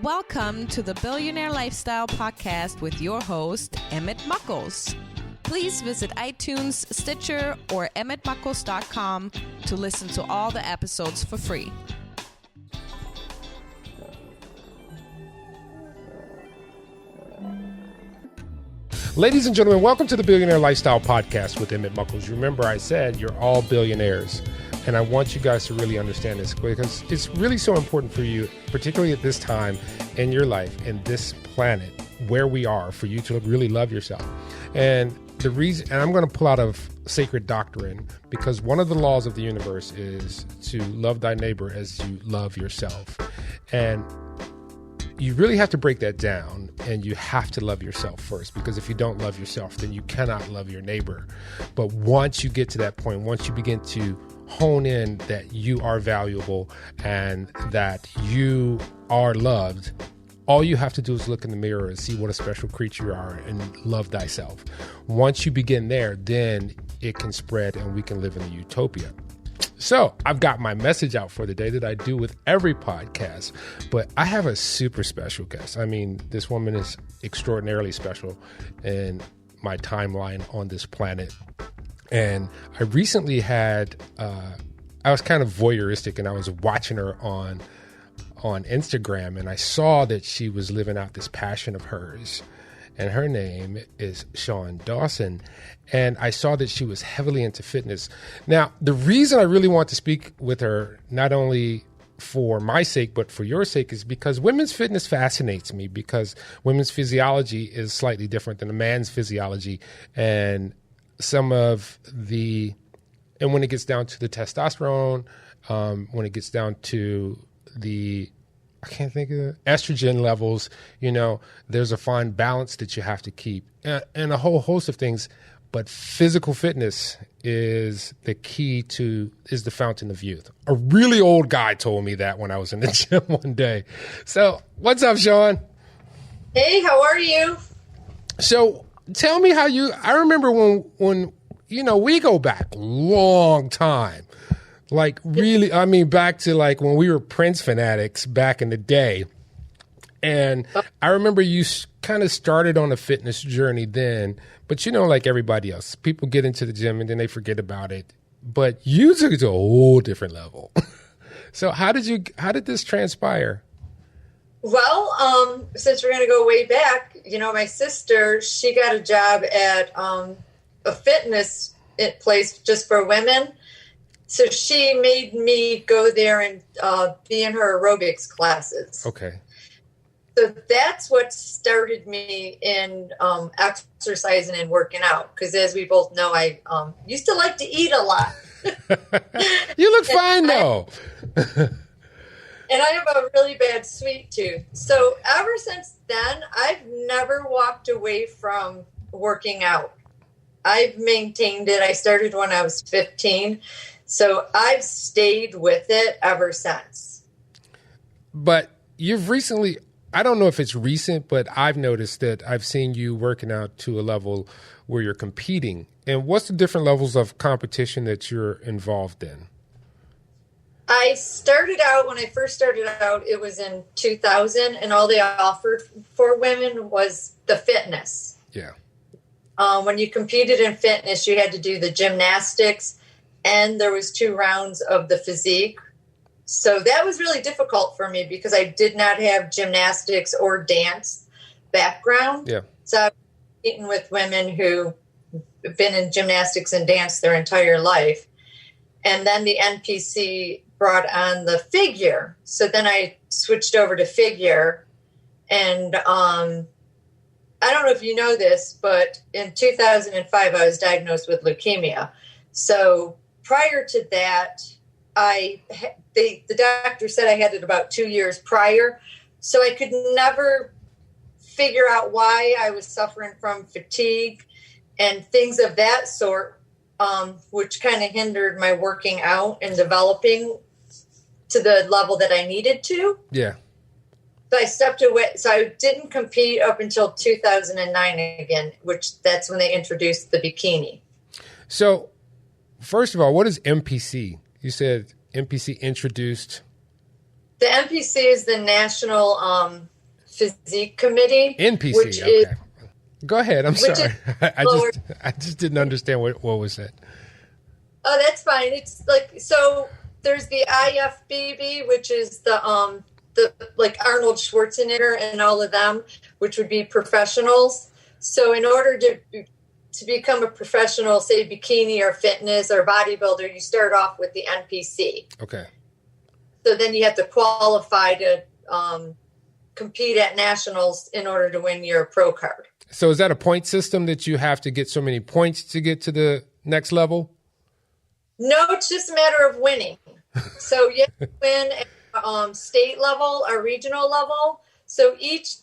Welcome to the Billionaire Lifestyle Podcast with your host, Emmett Muckles. Please visit iTunes, Stitcher, or emmettmuckles.com to listen to all the episodes for free. Ladies and gentlemen, welcome to the Billionaire Lifestyle Podcast with Emmett Muckles. Remember, I said you're all billionaires, and I want you guys to really understand this because it's really so important for you, particularly at this time in your life, in this planet, where we are, for you to really love yourself. And the reason, and I'm going to pull out of sacred doctrine, because one of the laws of the universe is to love thy neighbor as you love yourself. And you really have to break that down, and you have to love yourself first, because if you don't love yourself, then you cannot love your neighbor. But once you get to that point, once you begin to hone in that you are valuable and that you are loved, all you have to do is look in the mirror and see what a special creature you are and love thyself. Once you begin there, then it can spread and we can live in the utopia. So I've got my message out for the day that I do with every podcast, but I have a super special guest. I mean, this woman is extraordinarily special in my timeline on this planet. And I recently had, I was kind of voyeuristic, and I was watching her on Instagram, and I saw that she was living out this passion of hers. And her name is Shawn Dawson. And I saw that she was heavily into fitness. Now, the reason I really want to speak with her, not only for my sake, but for your sake, is because women's fitness fascinates me, because women's physiology is slightly different than a man's physiology. And some of the, and when it gets down to the testosterone, when it gets down to the, I can't think of estrogen levels, you know, there's a fine balance that you have to keep, and a whole host of things. But physical fitness is the key to, is the fountain of youth. A really old guy told me that when I was in the gym one day. So what's up, Shawn? Hey, how are you? So tell me how you, I remember when, you know, we go back a long time. Like really, I mean, back to like when we were Prince fanatics back in the day. And I remember you kind of started on a fitness journey then, but you know, like everybody else, people get into the gym and then they forget about it. But you took it to a whole different level. So how did this transpire? Well, since we're going to go way back, you know, my sister, she got a job at a fitness place just for women. So she made me go there and be in her aerobics classes. Okay. So that's what started me in exercising and working out. Because as we both know, I used to like to eat a lot. You look fine, though. And I have a really bad sweet tooth. So ever since then, I've never walked away from working out. I've maintained it. I started when I was 15. So I've stayed with it ever since. But you've recently, I don't know if it's recent, but I've noticed that I've seen you working out to a level where you're competing. And what's the different levels of competition that you're involved in? I started out, when I first started out, it was in 2000, and all they offered for women was the fitness. Yeah. When you competed in fitness, you had to do the gymnastics, and there was 2 rounds of the physique. So that was really difficult for me because I did not have gymnastics or dance background. Yeah. So I've been competing with women who have been in gymnastics and dance their entire life. And then the NPC brought on the figure. So then I switched over to figure. And I don't know if you know this, but in 2005, I was diagnosed with leukemia. So prior to that, the doctor said I had it about 2 years prior. So I could never figure out why I was suffering from fatigue and things of that sort, which kind of hindered my working out and developing to the level that I needed to. Yeah. So I stepped away. So I didn't compete up until 2009 again, which that's when they introduced the bikini. So first of all, what is MPC? You said MPC introduced The NPC is the National Physique Committee. NPC, which okay. is, Go ahead. I'm sorry. I just didn't understand what was said. Oh, that's fine. It's like, so there's the IFBB, which is the like Arnold Schwarzenegger and all of them, which would be professionals. So in order to become a professional, say bikini or fitness or bodybuilder, you start off with the NPC. Okay. So then you have to qualify to compete at nationals in order to win your pro card. So is that a point system that you have to get so many points to get to the next level? No, it's just a matter of winning. So you have to win at state level or regional level. So each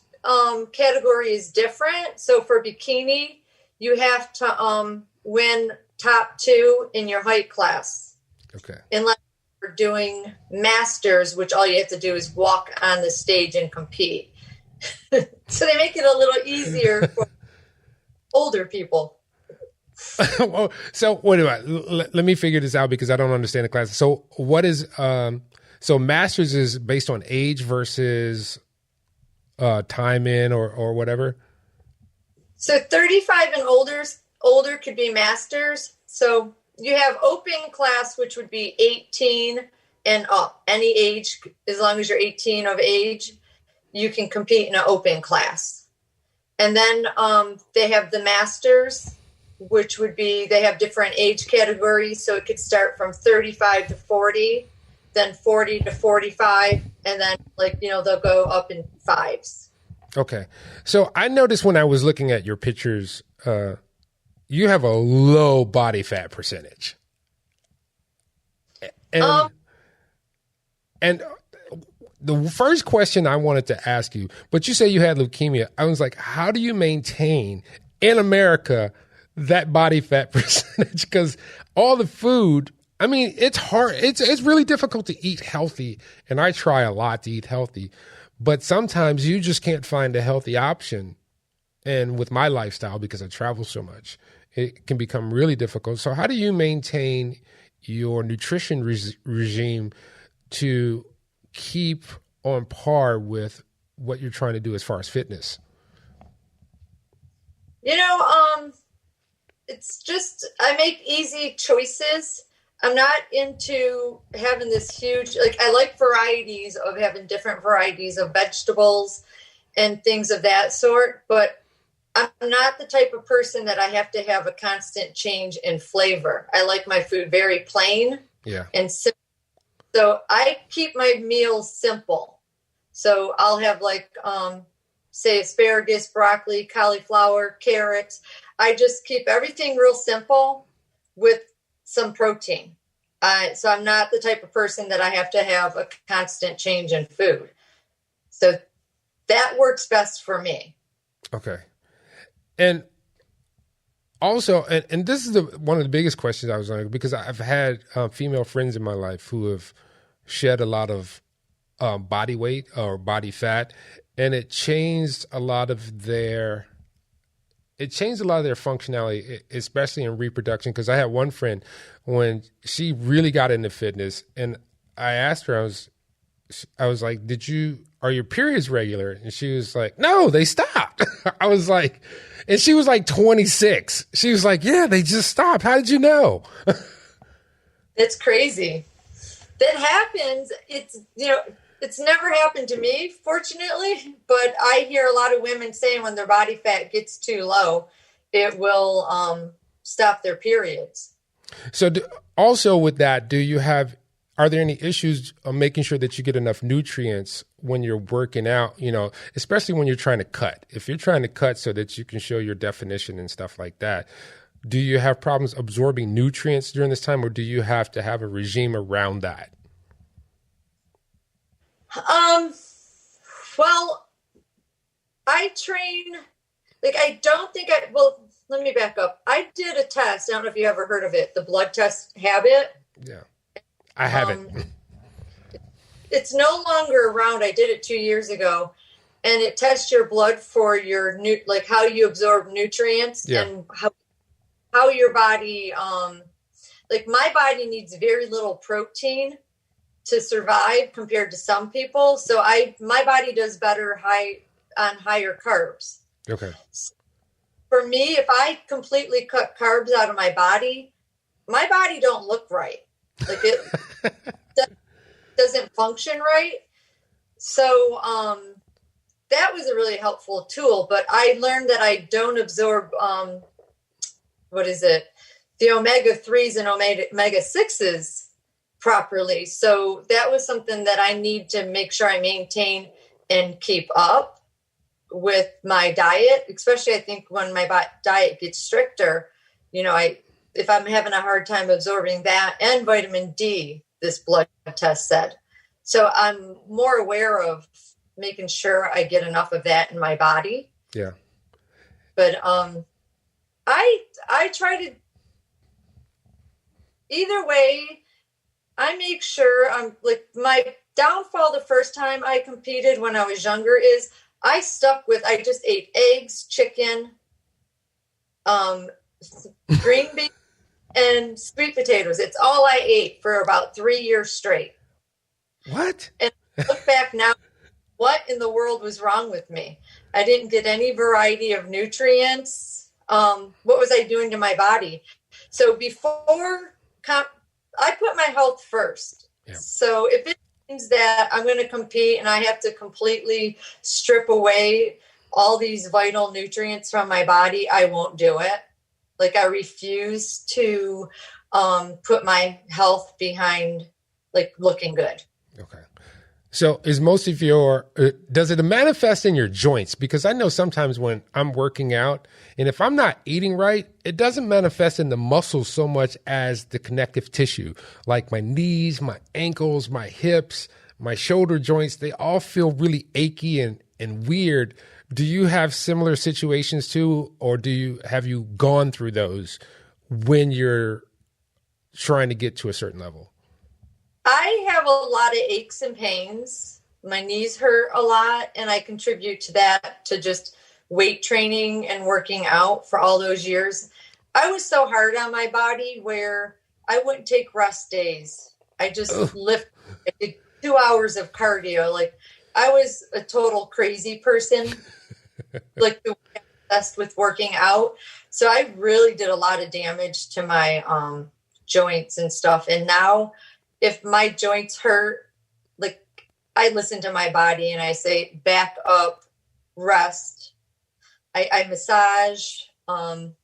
category is different. So for bikini, you have to win top 2 in your height class. Okay. Unless you're doing masters, which all you have to do is walk on the stage and compete. So they make it a little easier for older people. So wait a minute. Let me figure this out because I don't understand the class. So what is so masters is based on age versus time in or whatever? So 35 and older could be masters. So you have open class, which would be 18 and up. Any age, as long as you're 18 of age, you can compete in an open class. And then they have the masters, which would be, they have different age categories. So it could start from 35 to 40, then 40 to 45, and then they'll go up in fives. Okay. So I noticed when I was looking at your pictures, you have a low body fat percentage. And the first question I wanted to ask you, but you say you had leukemia. I was like, how do you maintain in America that body fat percentage? Because all the food, I mean, it's hard. It's really difficult to eat healthy. And I try a lot to eat healthy, but sometimes you just can't find a healthy option. And with my lifestyle, because I travel so much, it can become really difficult. So how do you maintain your nutrition regime to keep on par with what you're trying to do as far as fitness? It's just, I make easy choices. I'm not into having this huge, I like varieties of having different varieties of vegetables and things of that sort, but I'm not the type of person that I have to have a constant change in flavor. I like my food very plain and simple. So I keep my meals simple. So I'll have say asparagus, broccoli, cauliflower, carrots. I just keep everything real simple with some protein. So I'm not the type of person that I have to have a constant change in food. So that works best for me. Okay. And also, and this is one of the biggest questions I was wondering, because I've had female friends in my life who have shed a lot of body weight or body fat, and it changed a lot of their functionality, especially in reproduction. Because I had one friend when she really got into fitness, and I asked her, I was like, are your periods regular? And she was like, no, they stopped. I was like, and she was like 26. She was like, yeah, they just stopped. How did you know? It's crazy. That happens. It's never happened to me, fortunately, but I hear a lot of women saying when their body fat gets too low, it will stop their periods. So also with that, are there any issues of making sure that you get enough nutrients when you're working out, especially when you're trying to cut? If you're trying to cut so that you can show your definition and stuff like that, do you have problems absorbing nutrients during this time, or do you have to have a regime around that? Well, I train, let me back up. I did a test. I don't know if you ever heard of it, the blood test Habit. Yeah. I haven't. It's no longer around. I did it 2 years ago, and it tests your blood for your how you absorb nutrients and how your body, my body needs very little protein, to survive compared to some people. So my body does better on higher carbs. Okay. For me, if I completely cut carbs out of my body don't look right. Like it doesn't function right. So that was a really helpful tool. But I learned that I don't absorb the omega-3s and omega-6s properly. So that was something that I need to make sure I maintain and keep up with my diet, especially I think when my diet gets stricter, if I'm having a hard time absorbing that and vitamin D, this blood test said. So I'm more aware of making sure I get enough of that in my body. Yeah. But I try to, either way, I make sure I'm like, my downfall the first time I competed when I was younger is I just ate eggs, chicken, green beans, and sweet potatoes. It's all I ate for about 3 years straight. What? And I look back now, what in the world was wrong with me? I didn't get any variety of nutrients. What was I doing to my body? So I put my health first. Yeah. So if it means that I'm going to compete and I have to completely strip away all these vital nutrients from my body, I won't do it. Like I refuse to put my health behind like looking good. Okay. So is most of does it manifest in your joints? Because I know sometimes when I'm working out and if I'm not eating right, it doesn't manifest in the muscles so much as the connective tissue, like my knees, my ankles, my hips, my shoulder joints, they all feel really achy and weird. Do you have similar situations too? Or have you gone through those when you're trying to get to a certain level? I have a lot of aches and pains. My knees hurt a lot, and I contribute to that, to just weight training and working out for all those years. I was so hard on my body where I wouldn't take rest days. I just I did 2 hours of cardio. Like I was a total crazy person, like obsessed with working out. So I really did a lot of damage to my joints and stuff. And now if my joints hurt, like I listen to my body and I say, back up, rest. I massage, I'll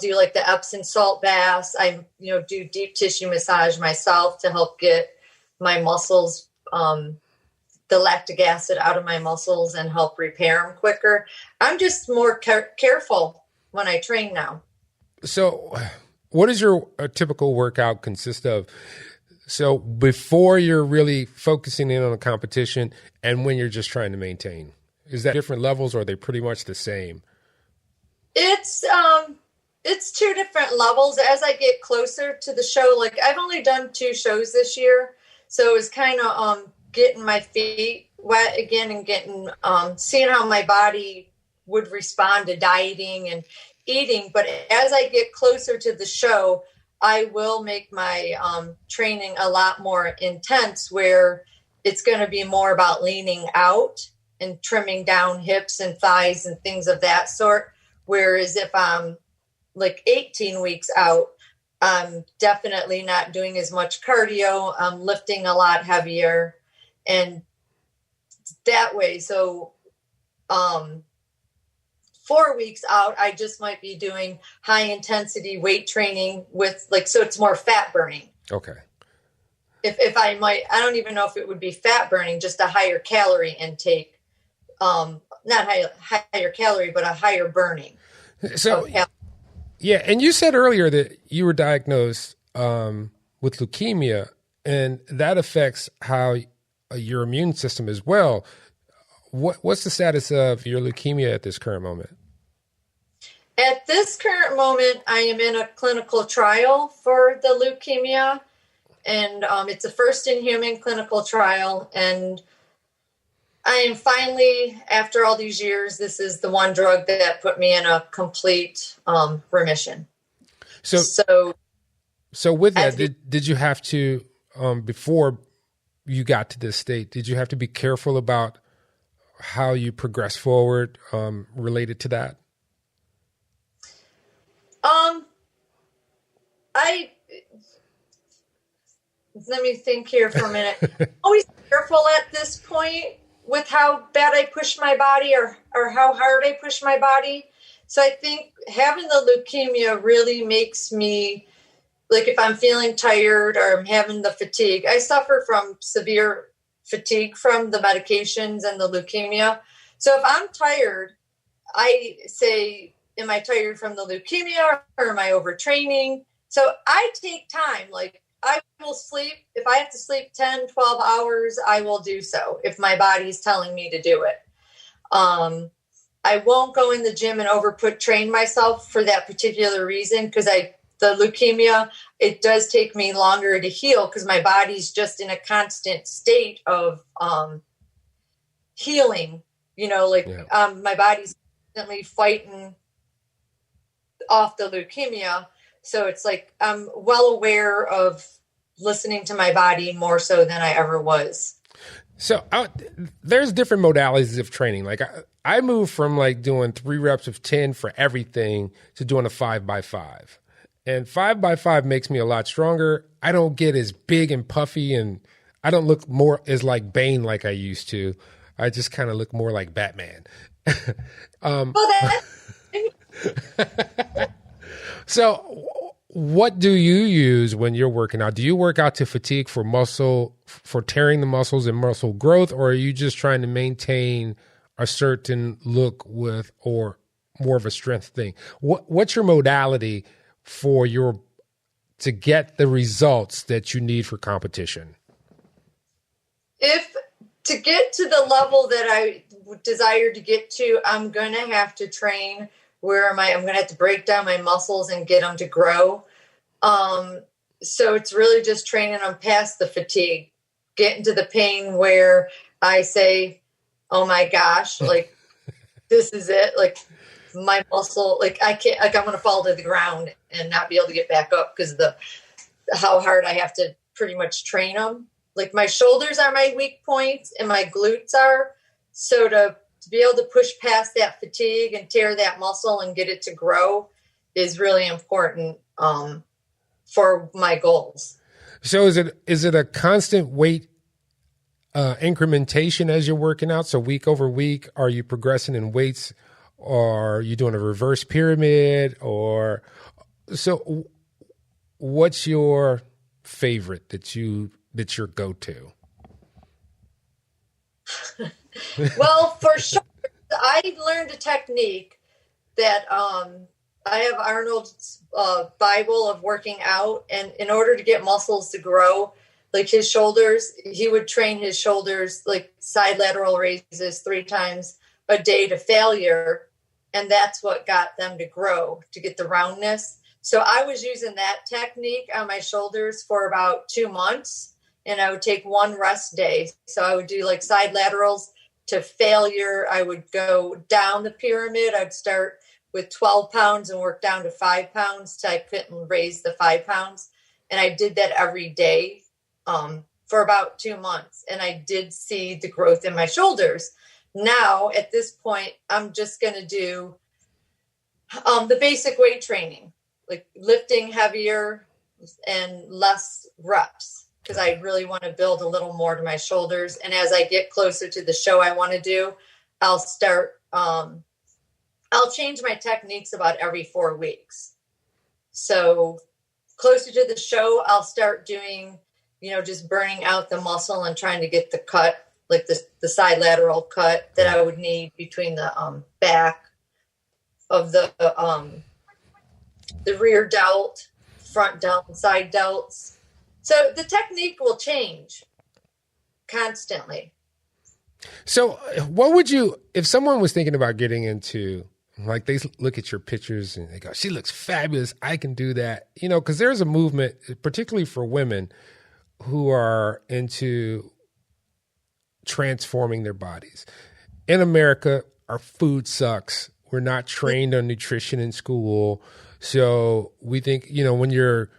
do like the Epsom salt baths. I, do deep tissue massage myself to help get my muscles, the lactic acid out of my muscles and help repair them quicker. I'm just more careful when I train now. So what does your typical workout consist of? So before you're really focusing in on a competition and when you're just trying to maintain, is that different levels or are they pretty much the same? It's 2 different levels. As I get closer to the show, like I've only done 2 shows this year. So it was kind of getting my feet wet again and getting seeing how my body would respond to dieting and eating. But as I get closer to the show, I will make my training a lot more intense, where it's going to be more about leaning out and trimming down hips and thighs and things of that sort. Whereas if I'm like 18 weeks out, I'm definitely not doing as much cardio. I'm lifting a lot heavier and that way. So 4 weeks out, I just might be doing high intensity weight training with so it's more fat burning. Okay. If I don't even know if it would be fat burning, just a higher calorie intake. Not higher calorie, but a higher burning. So, yeah. And you said earlier that you were diagnosed with leukemia, and that affects how your immune system as well. What's the status of your leukemia at this current moment? At this current moment, I am in a clinical trial for the leukemia, and it's a first-in-human clinical trial. And I am finally, after all these years, this is the one drug that put me in a complete remission. So with that, did you have to before you got to this state? Did you have to be careful about how you progress forward related to that? Let me think here for a minute. Always careful at this point with how bad I push my body or how hard I push my body. So I think having the leukemia really makes me, like, if I'm feeling tired or I'm having the fatigue, I suffer from severe fatigue from the medications and the leukemia. So if I'm tired, I say, am I tired from the leukemia or am I overtraining? So I take time. Like, I will sleep. If I have to sleep 10, 12 hours, I will do so if my body's telling me to do it. I won't go in the gym and train myself for that particular reason, because the leukemia, it does take me longer to heal because my body's just in a constant state of healing. My body's constantly fighting off the leukemia. So it's like I'm well aware of listening to my body more so than I ever was. So there's different modalities of training. Like I moved from like doing 3 reps of 10 for everything to doing a 5x5. And 5x5 makes me a lot stronger. I don't get as big and puffy, and I don't look more as like Bane like I used to. I just kind of look more like Batman. So what do you use when you're working out? Do you work out to fatigue for tearing the muscles and muscle growth, or are you just trying to maintain a certain look with, or more of a strength thing? What's your modality to get the results that you need for competition? If to get to the level that I desire to get to, I'm going to have to train I'm going to have to break down my muscles and get them to grow. So it's really just training them past the fatigue, getting to the pain where I say, oh my gosh, like, this is it. Like, my muscle, like, I can't, like, I'm going to fall to the ground and not be able to get back up because how hard I have to pretty much train them. Like, my shoulders are my weak points and my glutes are. So to be able to push past that fatigue and tear that muscle and get it to grow is really important for my goals. So is it a constant weight incrementation as you're working out? So week over week, are you progressing in weights, or are you doing a reverse pyramid? Or so what's your favorite that's your go-to? Well, for sure, I learned a technique that I have Arnold's Bible of working out, and in order to get muscles to grow, like his shoulders, he would train his shoulders like side lateral raises 3 times a day to failure, and that's what got them to grow, to get the roundness. So I was using that technique on my shoulders for about 2 months, and I would take 1 rest day. So I would do like side laterals to failure. I would go down the pyramid. I'd start with 12 pounds and work down to 5 pounds till I couldn't raise the 5 pounds. And I did that every day for about 2 months. And I did see the growth in my shoulders. Now, at this point, I'm just going to do the basic weight training, like lifting heavier and less reps, because I really want to build a little more to my shoulders. And as I get closer to the show I want to do, I'll change my techniques about every 4 weeks. So closer to the show, I'll start doing, just burning out the muscle and trying to get the cut, like the side lateral cut that I would need between the back of the rear delt, front delt, and side delts. So the technique will change constantly. So what would you, if someone was thinking about getting into, like, they look at your pictures and they go, she looks fabulous, I can do that, because there's a movement, particularly for women, who are into transforming their bodies. In America, our food sucks. We're not trained on nutrition in school. So we think, when you're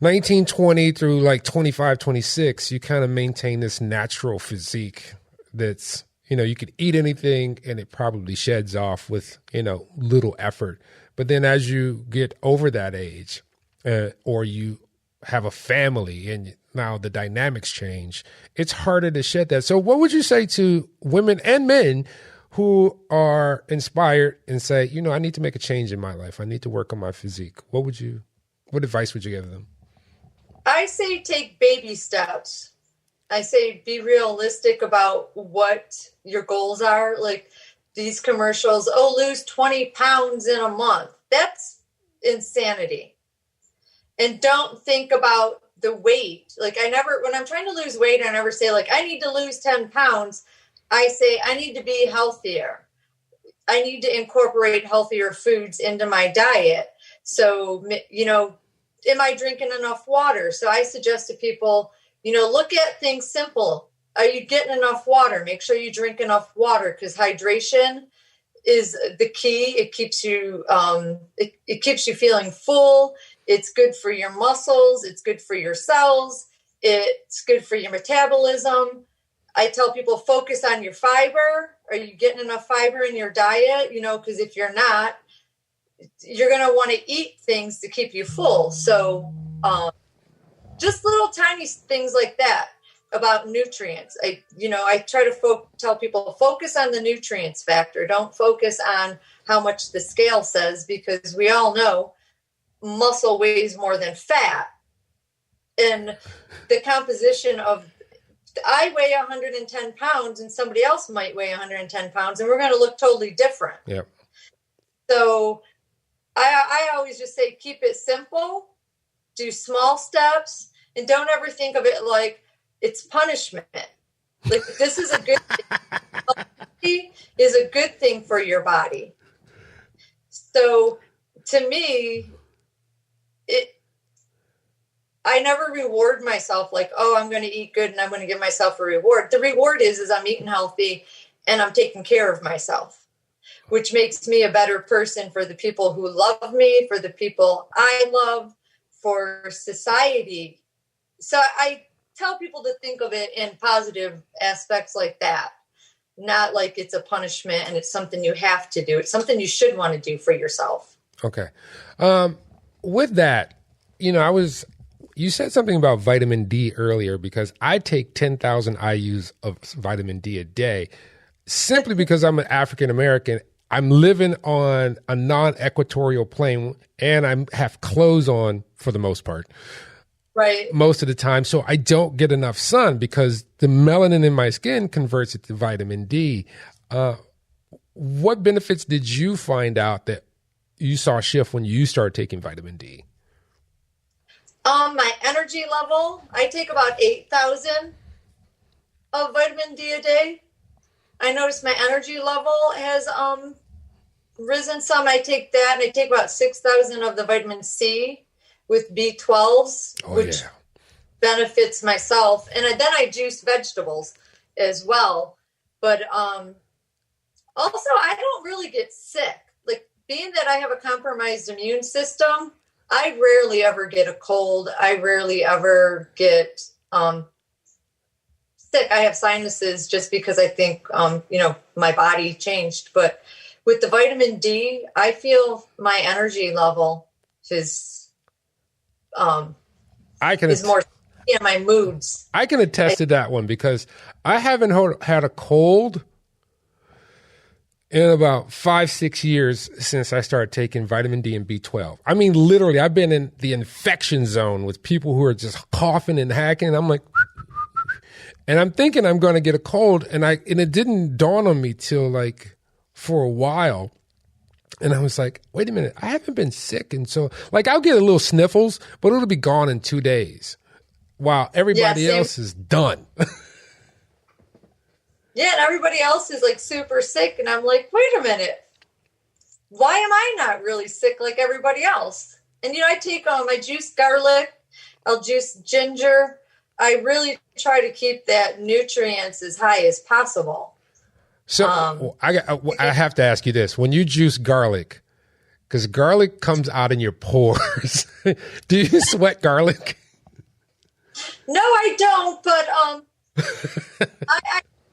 1920 through like 25, 26, you kind of maintain this natural physique that's, you could eat anything and it probably sheds off with, little effort. But then as you get over that age, or you have a family and now the dynamics change, it's harder to shed that. So what would you say to women and men who are inspired and say, I need to make a change in my life. I need to work on my physique. What advice would you give them? I say take baby steps. I say be realistic about what your goals are. Like these commercials, lose 20 pounds in a month. That's insanity. And don't think about the weight. Like when I'm trying to lose weight, I never say like, I need to lose 10 pounds. I say, I need to be healthier. I need to incorporate healthier foods into my diet. So, am I drinking enough water? So I suggest to people, look at things simple. Are you getting enough water? Make sure you drink enough water because hydration is the key. It keeps you, it keeps you feeling full. It's good for your muscles. It's good for your cells. It's good for your metabolism. I tell people focus on your fiber. Are you getting enough fiber in your diet? Because if you're not, you're going to want to eat things to keep you full. So just little tiny things like that about nutrients. I try to tell people focus on the nutrients factor. Don't focus on how much the scale says, because we all know muscle weighs more than fat. And the composition of, I weigh 110 pounds and somebody else might weigh 110 pounds and we're going to look totally different. Yep. So I always just say, keep it simple, do small steps, and don't ever think of it like it's punishment. Like this is a good thing. Is a good thing for your body. So to me, I never reward myself like, I'm going to eat good and I'm going to give myself a reward. The reward is I'm eating healthy and I'm taking care of myself, which makes me a better person for the people who love me, for the people I love, for society. So I tell people to think of it in positive aspects like that, not like it's a punishment and it's something you have to do. It's something you should want to do for yourself. Okay. With that, you said something about vitamin D earlier, because I take 10,000 IUs of vitamin D a day simply because I'm an African American. I'm living on a non-equatorial plane and I have clothes on for the most part. Right. Most of the time. So I don't get enough sun because the melanin in my skin converts it to vitamin D. What benefits did you find out that you saw a shift when you started taking vitamin D? My energy level, I take about 8,000 of vitamin D a day. I noticed my energy level has risen some. I take that, and I take about 6,000 of the vitamin C with B12s, which benefits myself. And then I juice vegetables as well. But also, I don't really get sick. Like, being that I have a compromised immune system, I rarely ever get a cold. I rarely ever get sick. I have sinuses just because I think, my body changed. But with the vitamin D, I feel my energy level is more, my moods. I can attest to that one because I haven't had a cold in about 5-6 years since I started taking vitamin D and B12. I mean, literally, I've been in the infection zone with people who are just coughing and hacking. And I'm like, and I'm thinking I'm going to get a cold. And it didn't dawn on me till like for a while. And I was like, wait a minute, I haven't been sick. And so like, I'll get a little sniffles, but it'll be gone in 2 days while everybody else is done. Yeah, and everybody else is like super sick. And I'm like, wait a minute. Why am I not really sick like everybody else? And, I take I juice garlic. I'll juice ginger. I really try to keep that nutrients as high as possible. So I have to ask you this. When you juice garlic, because garlic comes out in your pores. Do you sweat garlic? No, I don't, but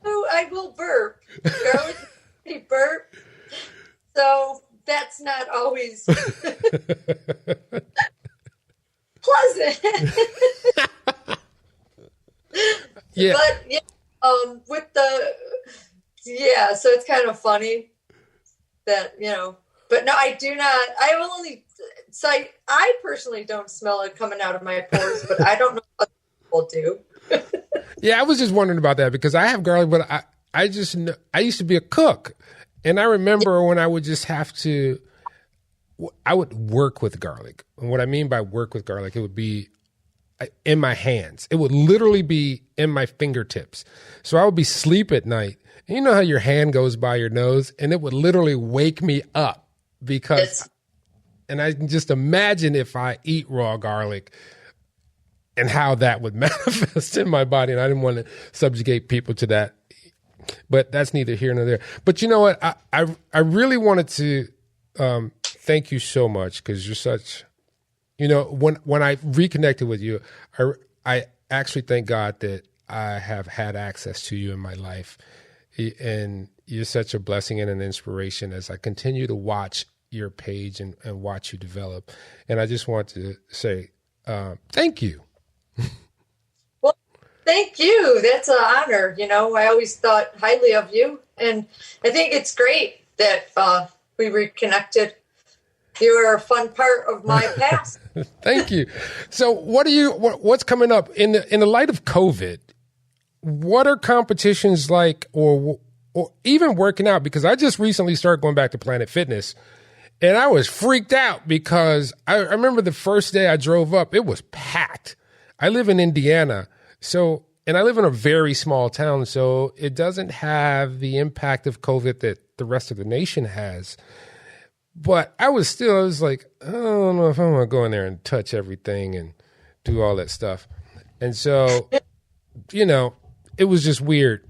I will burp. Garlic makes me burp. So that's not always pleasant. Yeah. But so it's kind of funny that, but no, I do not. I personally don't smell it coming out of my pores, but I don't know what people do. Yeah, I was just wondering about that because I have garlic, but I just know, I used to be a cook, and I remember when I would just have to, I would work with garlic. And what I mean by work with garlic, it would be in my hands. It would literally be in my fingertips. So I would be asleep at night. And you know how your hand goes by your nose, and it would literally wake me up because, and I can just imagine if I eat raw garlic and how that would manifest in my body. And I didn't want to subjugate people to that, but that's neither here nor there. But you know what? I really wanted to thank you so much because you're such, when I reconnected with you, I actually thank God that I have had access to you in my life. And you're such a blessing and an inspiration as I continue to watch your page and watch you develop. And I just want to say thank you. Well, thank you. That's an honor. I always thought highly of you. And I think it's great that we reconnected. You are a fun part of my past. Thank you. So what's coming up in the light of COVID? What are competitions like or even working out? Because I just recently started going back to Planet Fitness and I was freaked out because I remember the first day I drove up, it was packed. I live in Indiana, and I live in a very small town, so it doesn't have the impact of COVID that the rest of the nation has. But I was like, I don't know if I'm going to go in there and touch everything and do all that stuff. And so, it was just weird.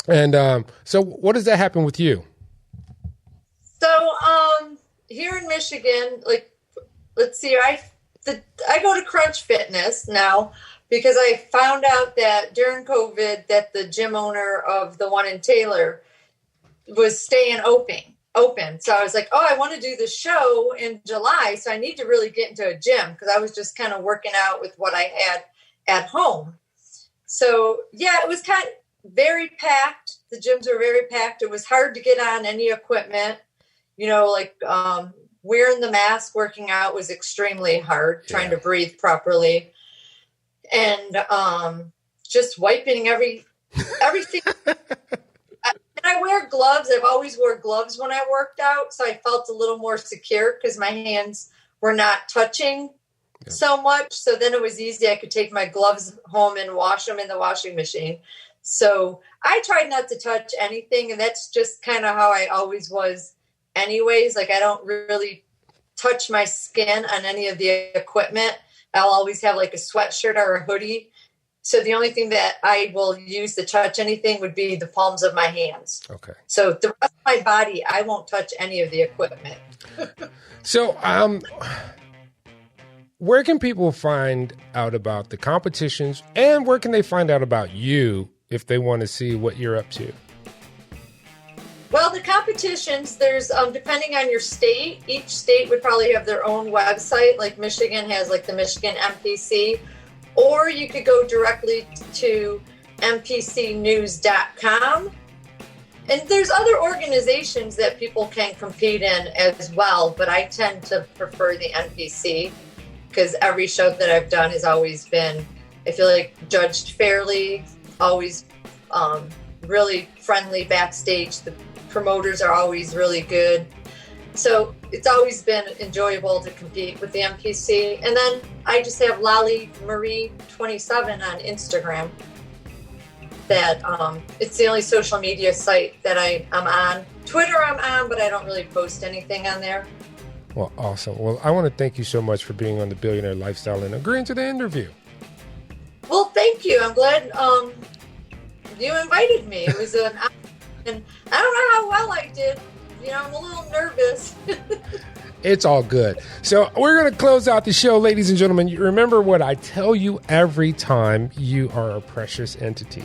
And so what does that happen with you? So here in Michigan, let's see, I go to Crunch Fitness now because I found out that during COVID that the gym owner of the one in Taylor was staying open. So I was like, I want to do the show in July. So I need to really get into a gym because I was just kind of working out with what I had at home. So yeah, it was kind of very packed. The gyms were very packed. It was hard to get on any equipment, wearing the mask, working out was extremely hard, trying to breathe properly. And just wiping everything. And I wear gloves. I've always wore gloves when I worked out. So I felt a little more secure because my hands were not touching so much. So then it was easy. I could take my gloves home and wash them in the washing machine. So I tried not to touch anything. And that's just kind of how I always was anyways. I don't really touch my skin on any of the equipment. I'll always have a sweatshirt or a hoodie. So the only thing that I will use to touch anything would be the palms of my hands. Okay. So the rest of my body, I won't touch any of the equipment. So where can people find out about the competitions and where can they find out about you if they want to see what you're up to? Well, the competitions, there's, depending on your state, each state would probably have their own website. Like Michigan has the Michigan MPC. Or you could go directly to mpcnews.com. And there's other organizations that people can compete in as well, but I tend to prefer the NPC because every show that I've done has always been, I feel judged fairly, always really friendly backstage. The promoters are always really good. So it's always been enjoyable to compete with the MPC. And then I just have Lolly Marie 27 on Instagram. That it's the only social media site that I'm on. Twitter I'm on, but I don't really post anything on there. Well, awesome. Well, I want to thank you so much for being on the Billionaire Lifestyle and agreeing to the interview. Well, thank you. I'm glad you invited me. It was and I don't know how well I did, I'm a little nervous. It's all good. So we're going to close out the show, ladies and gentlemen. You remember what I tell you every time: you are a precious entity.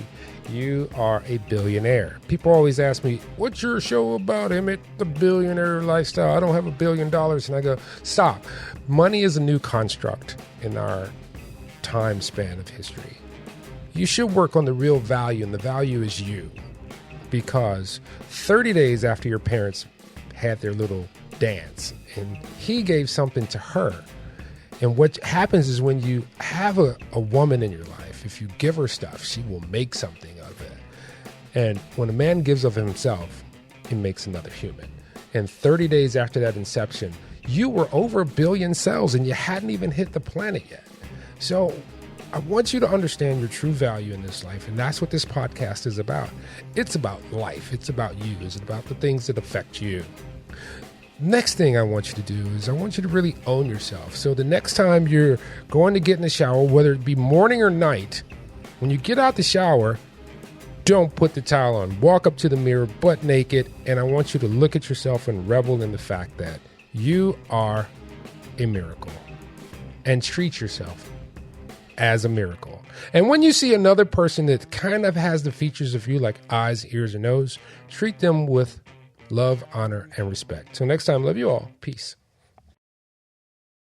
You are a billionaire. People always ask me, what's your show about, Emmett? The billionaire lifestyle. I don't have $1 billion. And I go, stop. Money is a new construct in our time span of history. You should work on the real value, and the value is you. Because 30 days after your parents had their little dance, and he gave something to her. And what happens is when you have a woman in your life, if you give her stuff, she will make something of it. And when a man gives of himself, he makes another human. And 30 days after that inception, you were over 1 billion cells and you hadn't even hit the planet yet. So I want you to understand your true value in this life. And that's what this podcast is about. It's about life. It's about you. It's about the things that affect you. Next thing I want you to do is I want you to really own yourself. So the next time you're going to get in the shower, whether it be morning or night, when you get out the shower, don't put the towel on. Walk up to the mirror butt naked, and I want you to look at yourself and revel in the fact that you are a miracle, and treat yourself as a miracle. And when you see another person that kind of has the features of you, like eyes, ears, and nose, treat them with love, honor, and respect. Till next time, love you all. Peace.